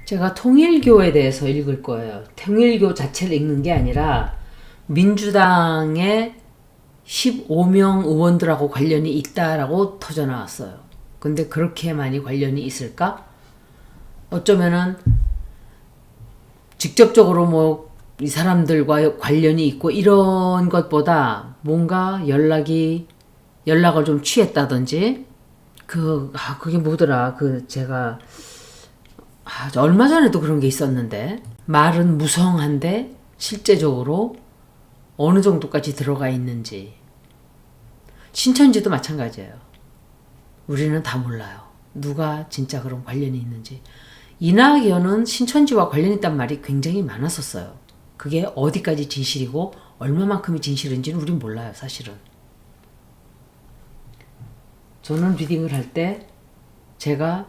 제가 통일교에 대해서 읽을 거예요. 통일교 자체를 읽는 게 아니라 민주당의 15명 의원들하고 관련이 있다라고 터져 나왔어요. 근데 그렇게 많이 관련이 있을까? 어쩌면은 직접적으로 뭐 이 사람들과 관련이 있고 이런 것보다 뭔가 연락을 좀 취했다든지 그게 뭐더라. 제가 얼마 전에도 그런 게 있었는데 말은 무성한데 실제적으로 어느 정도까지 들어가 있는지. 신천지도 마찬가지예요. 우리는 다 몰라요. 누가 진짜 그런 관련이 있는지. 이낙연은 신천지와 관련이 있단 말이 굉장히 많았었어요. 그게 어디까지 진실이고 얼마만큼이 진실인지는 우린 몰라요, 사실은. 저는 리딩을 할 때 제가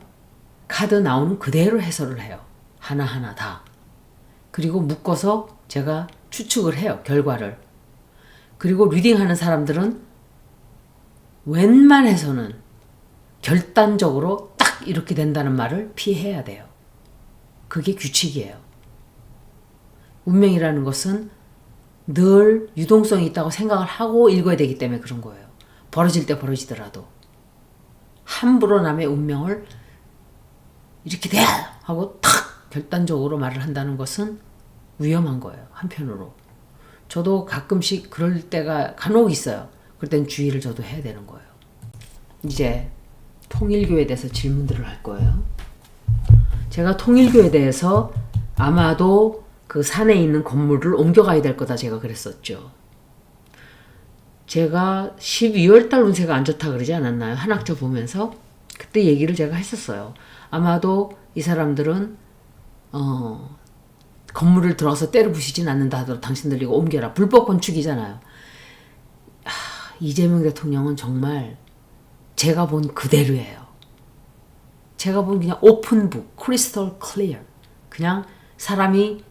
카드 나오는 그대로 해설을 해요. 하나하나 다. 그리고 묶어서 제가 추측을 해요, 결과를. 그리고 리딩하는 사람들은 웬만해서는 결단적으로 딱 이렇게 된다는 말을 피해야 돼요. 그게 규칙이에요. 운명이라는 것은 늘 유동성이 있다고 생각을 하고 읽어야 되기 때문에 그런 거예요. 벌어질 때 벌어지더라도. 함부로 남의 운명을 이렇게 돼! 하고 탁! 결단적으로 말을 한다는 것은 위험한 거예요. 한편으로. 저도 가끔씩 그럴 때가 간혹 있어요. 그럴 땐 주의를 저도 해야 되는 거예요. 이제 통일교에 대해서 질문들을 할 거예요. 제가 통일교에 대해서 아마도 그 산에 있는 건물을 옮겨가야 될 거다 제가 그랬었죠. 제가 12월 달 운세가 안 좋다 그러지 않았나요? 한학조 보면서 그때 얘기를 제가 했었어요. 아마도 이 사람들은 건물을 들어서 때려 부시진 않는다 하더라도 당신들 이거 옮겨라. 불법 건축이잖아요. 이재명 대통령은 정말 제가 본 그대로예요. 제가 본 그냥 오픈북, 크리스털 클리어. 그냥 사람이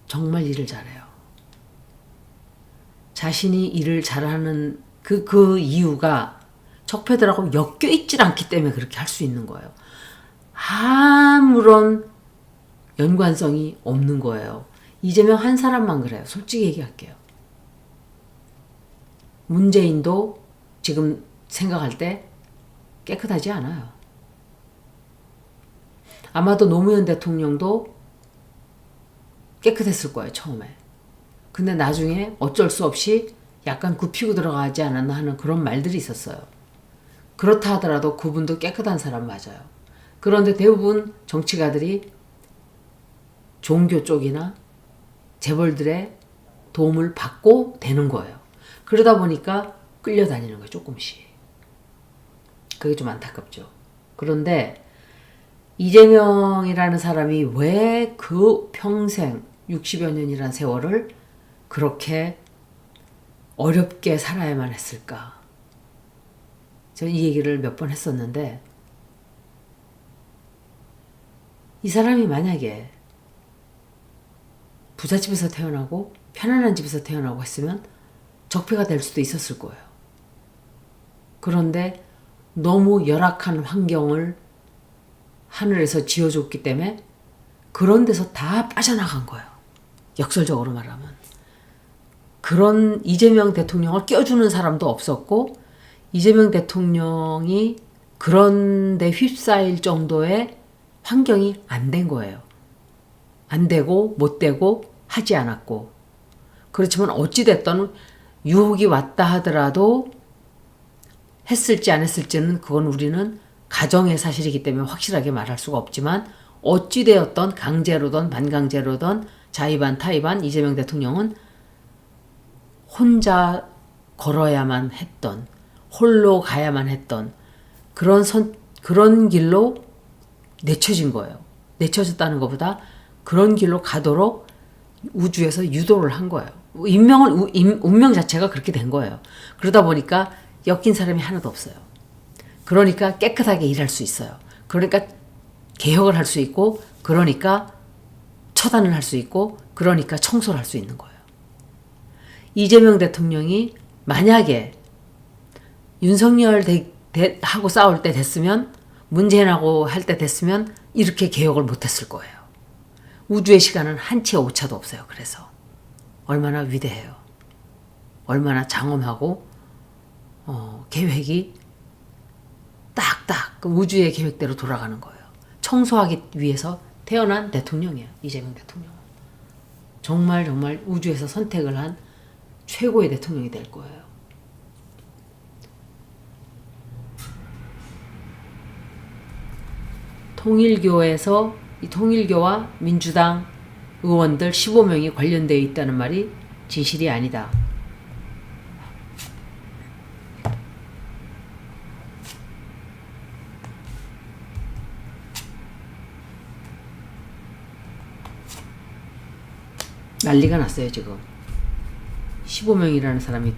정말 일을 잘해요. 자신이 일을 잘하는 그 이유가 적폐들하고 엮여 있질 않기 때문에 그렇게 할 수 있는 거예요. 아무런 연관성이 없는 거예요. 이재명 한 사람만 그래요. 솔직히 얘기할게요. 문재인도 지금 생각할 때 깨끗하지 않아요. 아마도 노무현 대통령도 깨끗했을 거예요, 처음에. 근데 나중에 어쩔 수 없이 약간 굽히고 들어가지 않았나 하는 그런 말들이 있었어요. 그렇다 하더라도 그분도 깨끗한 사람 맞아요. 그런데 대부분 정치가들이 종교 쪽이나 재벌들의 도움을 받고 되는 거예요. 그러다 보니까 끌려다니는 거예요, 조금씩. 그게 좀 안타깝죠. 그런데 이재명이라는 사람이 왜 그 평생 60여 년이라는 세월을 그렇게 어렵게 살아야만 했을까? 저는 이 얘기를 몇 번 했었는데 이 사람이 만약에 부잣집에서 태어나고 편안한 집에서 태어나고 했으면 적폐가 될 수도 있었을 거예요. 그런데 너무 열악한 환경을 하늘에서 지어줬기 때문에 그런 데서 다 빠져나간 거예요. 역설적으로 말하면. 그런 이재명 대통령을 껴주는 사람도 없었고 이재명 대통령이 그런 데 휩싸일 정도의 환경이 안 된 거예요. 안 되고 못 되고 하지 않았고. 그렇지만 어찌됐든 유혹이 왔다 하더라도 했을지 안 했을지는 그건 우리는 가정의 사실이기 때문에 확실하게 말할 수가 없지만 어찌되었던 강제로든 반강제로든 자의반 타의반 이재명 대통령은 혼자 걸어야만 했던 홀로 가야만 했던 그런 길로 내쳐진 거예요. 내쳐졌다는 것보다 그런 길로 가도록 우주에서 유도를 한 거예요. 운명 자체가 그렇게 된 거예요. 그러다 보니까 엮인 사람이 하나도 없어요. 그러니까 깨끗하게 일할 수 있어요. 그러니까 개혁을 할 수 있고, 그러니까 처단을 할 수 있고, 그러니까 청소를 할 수 있는 거예요. 이재명 대통령이 만약에 윤석열 하고 싸울 때 됐으면 문재인하고 할 때 됐으면 이렇게 개혁을 못했을 거예요. 우주의 시간은 한치의 오차도 없어요. 그래서 얼마나 위대해요. 얼마나 장엄하고 계획이 딱딱 그 우주의 계획대로 돌아가는 거예요. 청소하기 위해서 태어난 대통령이에요. 이재명 대통령은. 정말 우주에서 선택을 한 최고의 대통령이 될 거예요. 통일교에서 이 통일교와 민주당 의원들 15명이 관련되어 있다는 말이 진실이 아니다. 난리가 났어요 지금. 15명이라는 사람이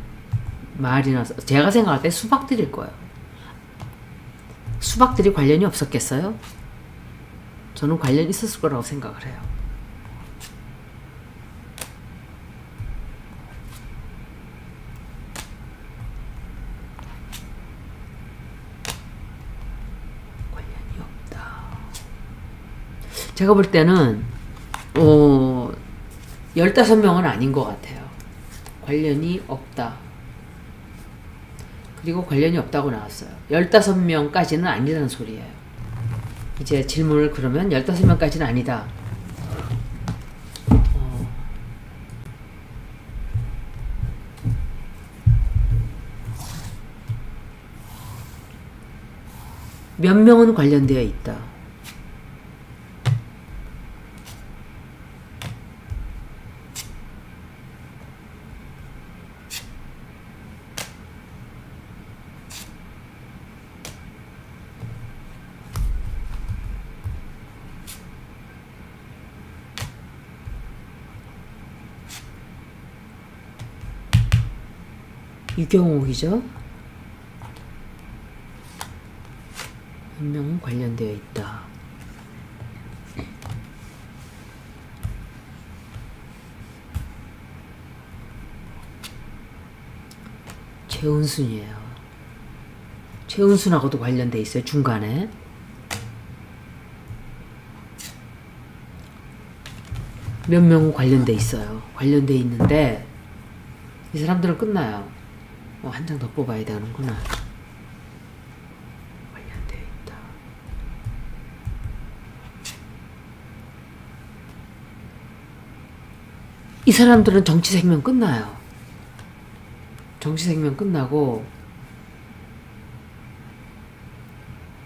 말이 나서 제가 생각할 때 수박들일 거예요. 수박들이 관련이 없었겠어요? 저는 관련이 있었을 거라고 생각을 해요. 관련이 없다. 제가 볼 때는 15명은 아닌 것 같아요. 관련이 없다. 그리고 관련이 없다고 나왔어요. 15명까지는 아니라는 소리예요. 이제 질문을 그러면 15명까지는 아니다. 몇 명은 관련되어 있다. 유경옥이죠. 한 명은 관련되어 있다. 최은순이에요. 최은순하고도 관련돼 있어요. 중간에. 몇 명은 관련돼 있어요. 관련돼 있는데 이 사람들은 끝나요. 한 장 더 뽑아야 되는구나. 관련되어 있다. 이 사람들은 정치 생명 끝나요. 정치 생명 끝나고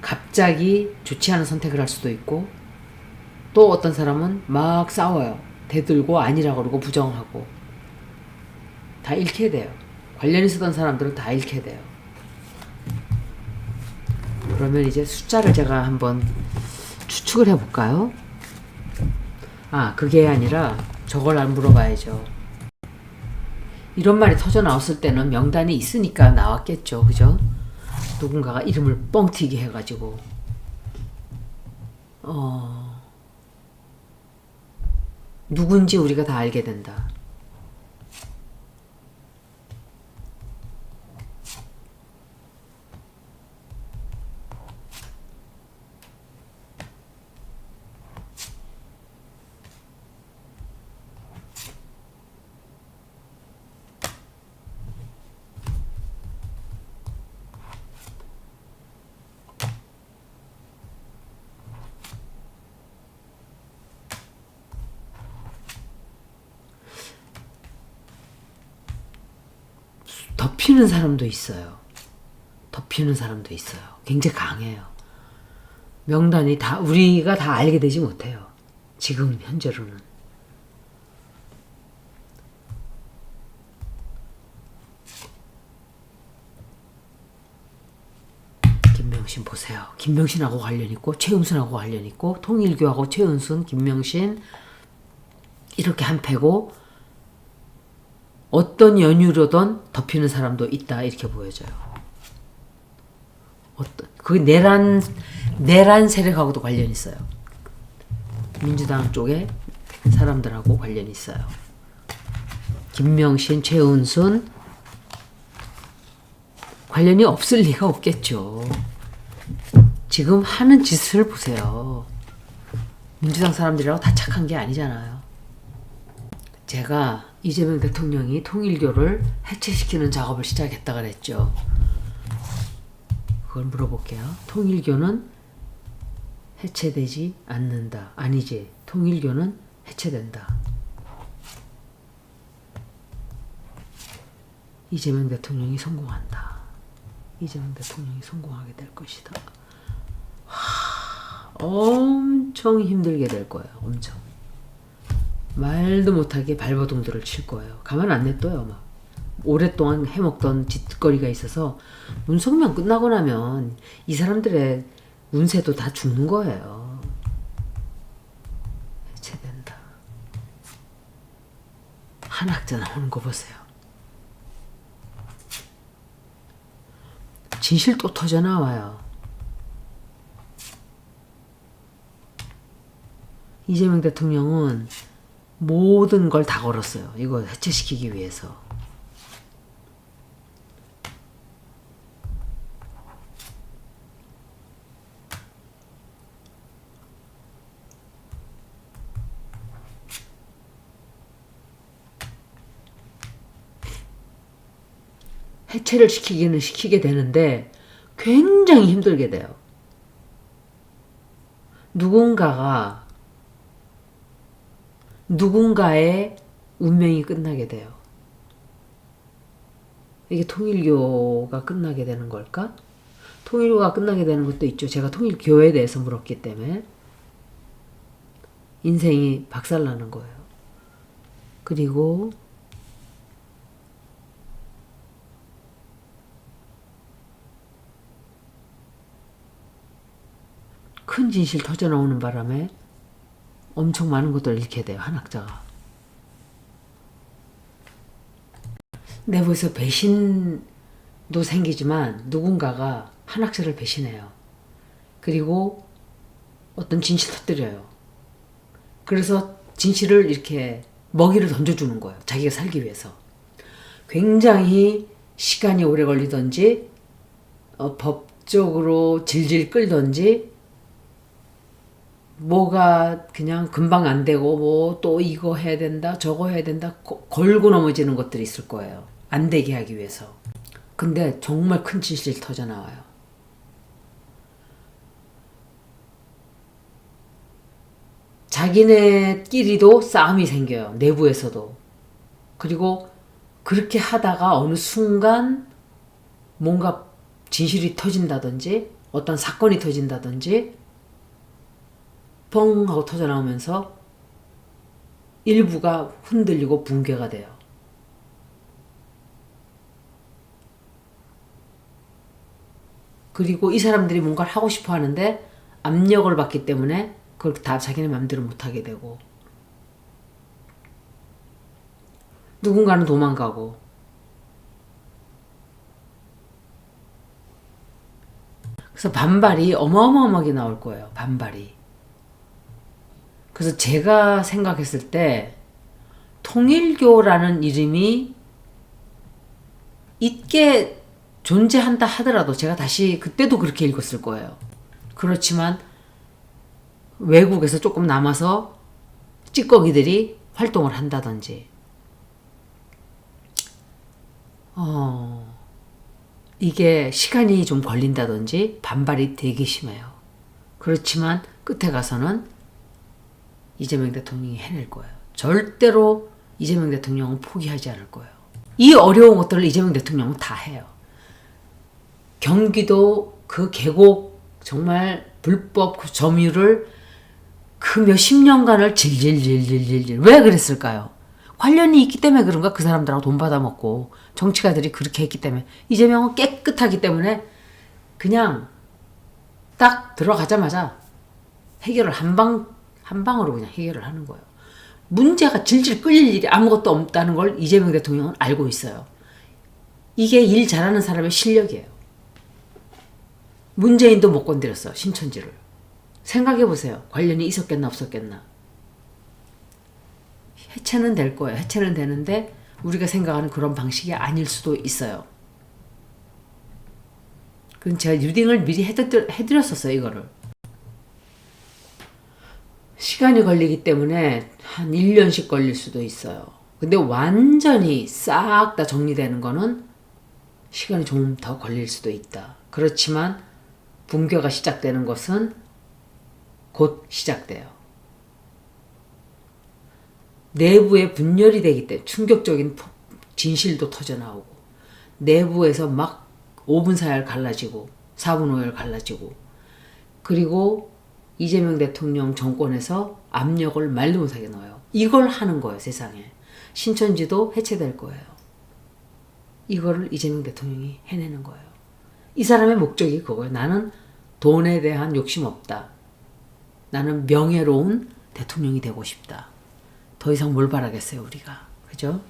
갑자기 좋지 않은 선택을 할 수도 있고 또 어떤 사람은 막 싸워요. 대들고 아니라고 그러고 부정하고 다 잃게 돼요. 관련 있었던 사람들은 다 잃게 돼요. 그러면 이제 숫자를 제가 한번 추측을 해볼까요? 그게 아니라 저걸 안 물어봐야죠. 이런 말이 터져 나왔을 때는 명단이 있으니까 나왔겠죠. 그죠? 누군가가 이름을 뻥튀기 해가지고 누군지 우리가 다 알게 된다. 덮이는 사람도 있어요. 덮이는 사람도 있어요. 굉장히 강해요. 명단이 다 우리가 다 알게 되지 못해요. 지금 현재로는. 김명신 보세요. 김명신하고 관련 있고 최은순하고 관련 있고 통일교하고 최은순, 김명신 이렇게 한 패고 어떤 연유로든 덮이는 사람도 있다 이렇게 보여져요. 그 내란 세력하고도 관련이 있어요. 민주당 쪽에 사람들하고 관련이 있어요. 김명신, 최은순 관련이 없을 리가 없겠죠. 지금 하는 짓을 보세요. 민주당 사람들이라고 다 착한 게 아니잖아요. 제가 이재명 대통령이 통일교를 해체시키는 작업을 시작했다 그랬죠. 그걸 물어볼게요. 통일교는 해체되지 않는다. 아니지. 통일교는 해체된다. 이재명 대통령이 성공한다. 이재명 대통령이 성공하게 될 것이다. 엄청 힘들게 될 거예요. 엄청. 말도 못하게 발버둥들을 칠 거예요. 가만 안 냅둬요. 막 오랫동안 해먹던 짓거리가 있어서 문성명 끝나고 나면 이 사람들의 운세도 다 죽는 거예요. 해체된다. 한학자 나오는 거 보세요. 진실 또 터져 나와요. 이재명 대통령은 모든 걸 다 걸었어요. 이거 해체시키기 위해서. 해체를 시키기는 시키게 되는데 굉장히 힘들게 돼요. 누군가의 운명이 끝나게 돼요. 이게 통일교가 끝나게 되는 걸까? 통일교가 끝나게 되는 것도 있죠. 제가 통일교에 대해서 물었기 때문에 인생이 박살나는 거예요. 그리고 큰 진실 터져 나오는 바람에 엄청 많은 것들을 잃게 돼요. 한학자가. 내부에서 배신도 생기지만 누군가가 한학자를 배신해요. 그리고 어떤 진실 터뜨려요. 그래서 진실을 이렇게 먹이를 던져주는 거예요. 자기가 살기 위해서. 굉장히 시간이 오래 걸리든지 법적으로 질질 끌든지 뭐가 그냥 금방 안 되고 뭐 또 이거 해야 된다 저거 해야 된다 걸고 넘어지는 것들이 있을 거예요. 안 되게 하기 위해서. 근데 정말 큰 진실이 터져 나와요. 자기네끼리도 싸움이 생겨요. 내부에서도. 그리고 그렇게 하다가 어느 순간 뭔가 진실이 터진다든지 어떤 사건이 터진다든지 뻥 하고 터져 나오면서 일부가 흔들리고 붕괴가 돼요. 그리고 이 사람들이 뭔가를 하고 싶어 하는데 압력을 받기 때문에 그걸 다 자기네 마음대로 못하게 되고 누군가는 도망가고 그래서 반발이 어마어마하게 나올 거예요. 반발이. 그래서 제가 생각했을 때 통일교라는 이름이 있게 존재한다 하더라도 제가 다시 그때도 그렇게 읽었을 거예요. 그렇지만 외국에서 조금 남아서 찌꺼기들이 활동을 한다든지 이게 시간이 좀 걸린다든지 반발이 되게 심해요. 그렇지만 끝에 가서는 이재명 대통령이 해낼 거예요. 절대로 이재명 대통령은 포기하지 않을 거예요. 이 어려운 것들을 이재명 대통령은 다 해요. 경기도 그 계곡 정말 불법 그 점유를 그 몇십 년간을 질질질질질 왜 그랬을까요? 관련이 있기 때문에 그런가? 그 사람들하고 돈 받아먹고 정치가들이 그렇게 했기 때문에. 이재명은 깨끗하기 때문에 그냥 딱 들어가자마자 해결을 한 방으로 그냥 해결을 하는 거예요. 문제가 질질 끌릴 일이 아무것도 없다는 걸 이재명 대통령은 알고 있어요. 이게 일 잘하는 사람의 실력이에요. 문재인도 못 건드렸어. 신천지를. 생각해보세요. 관련이 있었겠나 없었겠나. 해체는 될 거예요. 해체는 되는데 우리가 생각하는 그런 방식이 아닐 수도 있어요. 그럼 제가 리딩을 미리 해드렸었어요, 이거를. 시간이 걸리기 때문에 한 1년씩 걸릴 수도 있어요. 근데 완전히 싹 다 정리되는 거는 시간이 좀 더 걸릴 수도 있다. 그렇지만 분교가 시작되는 것은 곧 시작돼요. 내부에 분열이 되기 때문에 충격적인 진실도 터져나오고 내부에서 막 5분 사이를 갈라지고 4분 5일 갈라지고 그리고 이재명 대통령 정권에서 압력을 말도 못하게 넣어요. 이걸 하는 거예요, 세상에. 신천지도 해체될 거예요. 이거를 이재명 대통령이 해내는 거예요. 이 사람의 목적이 그거예요. 나는 돈에 대한 욕심 없다. 나는 명예로운 대통령이 되고 싶다. 더 이상 뭘 바라겠어요, 우리가. 그죠?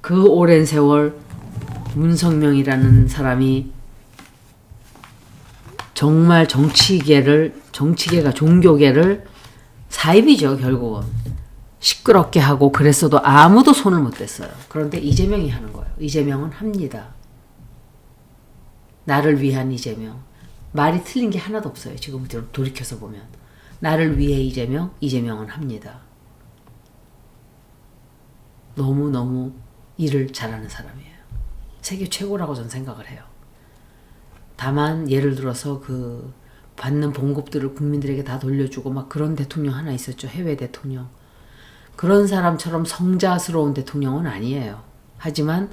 그 오랜 세월 문성명이라는 사람이 정말 정치계가 종교계를 사입이죠, 결국은. 시끄럽게 하고 그랬어도 아무도 손을 못 댔어요. 그런데 이재명이 하는 거예요. 이재명은 합니다. 나를 위한 이재명. 말이 틀린 게 하나도 없어요. 지금 돌이켜서 보면. 나를 위해 이재명은 합니다. 너무너무 일을 잘하는 사람이에요. 세계 최고라고 저는 생각을 해요. 다만 예를 들어서 그 받는 봉급들을 국민들에게 다 돌려주고 막 그런 대통령 하나 있었죠. 해외 대통령. 그런 사람처럼 성자스러운 대통령은 아니에요. 하지만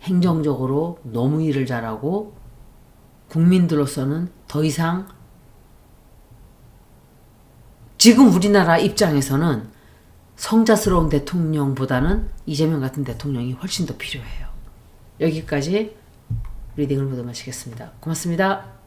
행정적으로 너무 일을 잘하고 국민들로서는 더 이상 지금 우리나라 입장에서는 성자스러운 대통령보다는 이재명 같은 대통령이 훨씬 더 필요해요. 여기까지 리딩을 모두 마치겠습니다. 고맙습니다.